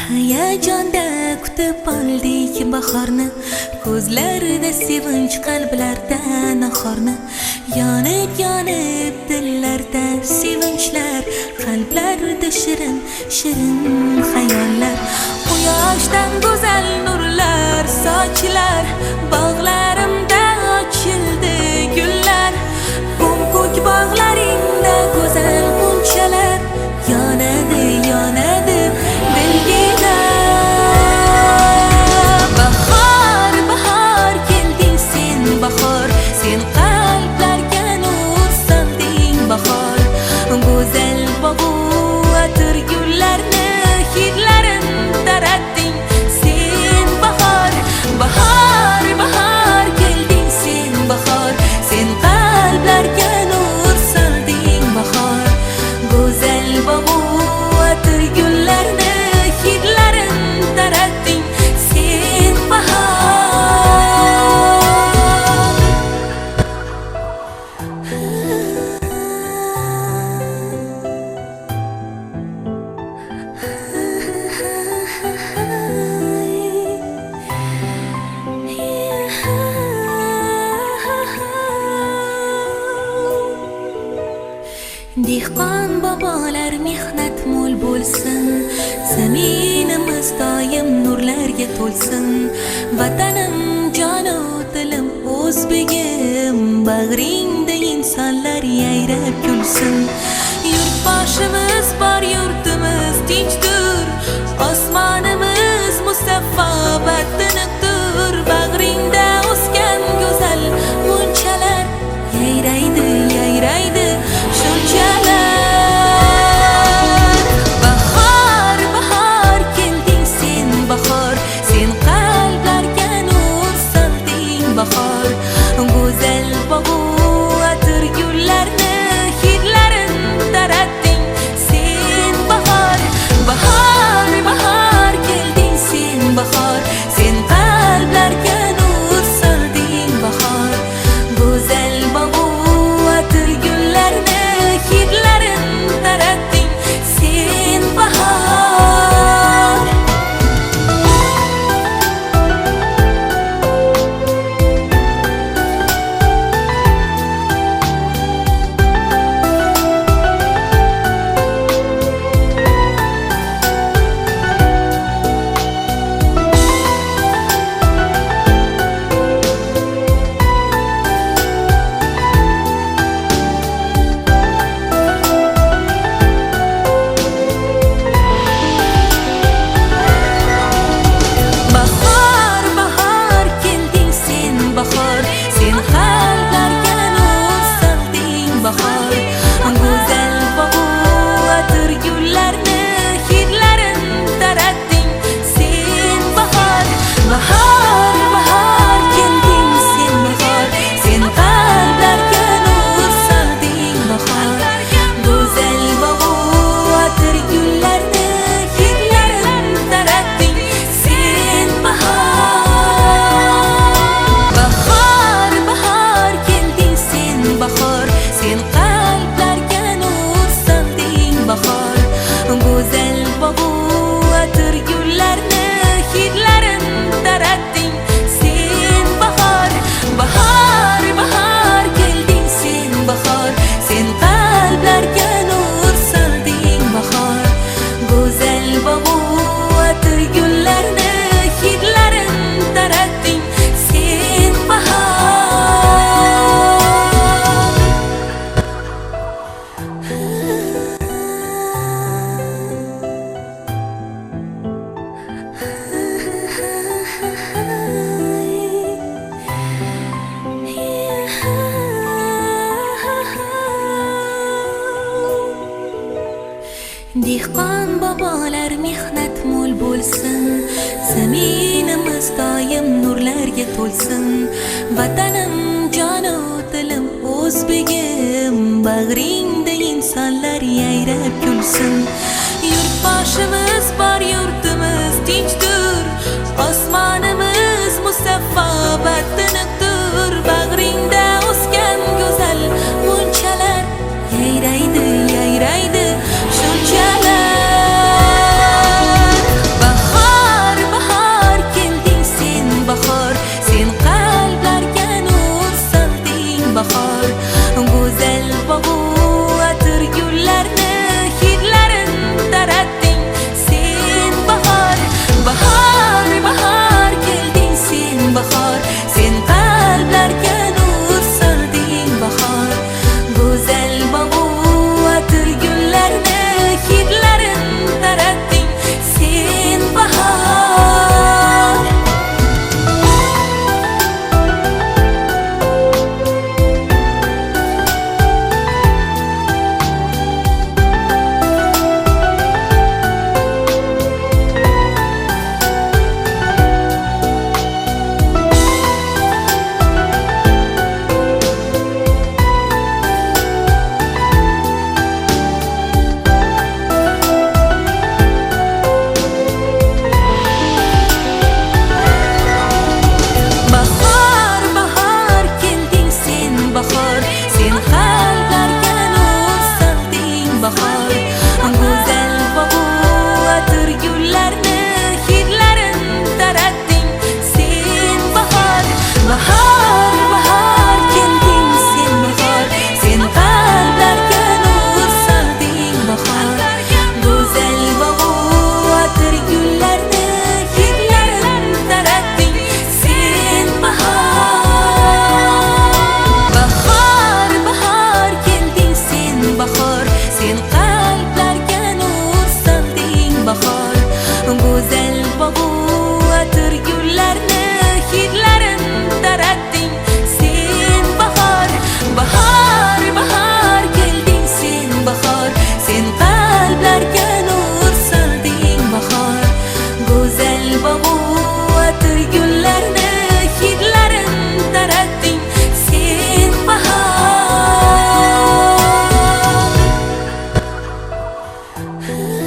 Hayajonda kutib oldik bahorni, ko'zlarda sevinch, qalblarda nahorni. Yonib yonib dillarda sevinchlar, qalblarda shirin shirin xayollar. Quyoshdan go'zal nurlar sochilar, bog'larimda ochildi gullar. Ko'k bog'laringda go'zal g'unchalar yonadi yonadi dilgida. Bahor bahor kelding sen, bahor sen qalblarga nur solding. Bahor go'zal bog'u atir gullarni hidlarin taratding sen. Bahor bahor bahor kelding sen, bahor sen qalblarga nur solding. Bahor go'zal bog'u atir gullarni hidlarin taratding sen. Bahor dehqon bobolar mehnat mo'l bo'lsin, zaminimiz doim nurlarga to'lsin. Vatanim jonu dilim o'zbegim, bag'ringda insonlar yayrab kulsin. Yurtboshimiz bor, yurtimiz tinchdir, osmonimiz musaffo va tiniqdir. Bag'ringda o'sgan go'zal g'unchalar yayraydi yayraydi shunchalar. Bahor bahor kelding sen, bahor sen qalblarga nur solding. Bahor go'zal bog'u atir gullarni hidlarin taratding sen. Bahor bahor bahor kelding sen, bahor sen qalblarga nur solding. Bahor go'zal bog'u atir gullarni hidlarin taratding sen. Bahor bahor bahor kelding sen, bahor sen qalblarga nur solding. Bahor go'zal bog'u atir gullarni hidlarin taratding sen. Bahor bahor bahor kelding sen, bahor sen qalblarga nur solding. Bahor go'zal bog'u atir gullarni hidlarin taratding sen. Bahor bahor bahor kelding sen, bahor sen qalblarga nur solding. Bahor go'zal bog'u atir gullarni hidlarin taratding sen. Bahor bahor bahor kelding sen, bahor sen qalblarga nur solding. Bahor go'zal bog'u atir gullarni hidlarin taratding sen. Dehqon bobolar mehnat mo'l bo'lsin, zaminimiz doim nurlarga to'lsin. Vatanim jonu dilim o'zbegim, bag'ringda insonlar yayrab kulsin. Yurtboshimiz bor, yurtimiz tinchdir, osmonimiz musaffo va tiniqdir. Bag'ringda o'sgan go'zal g'unchalar yayraydi yayraydi shunchalar. Ah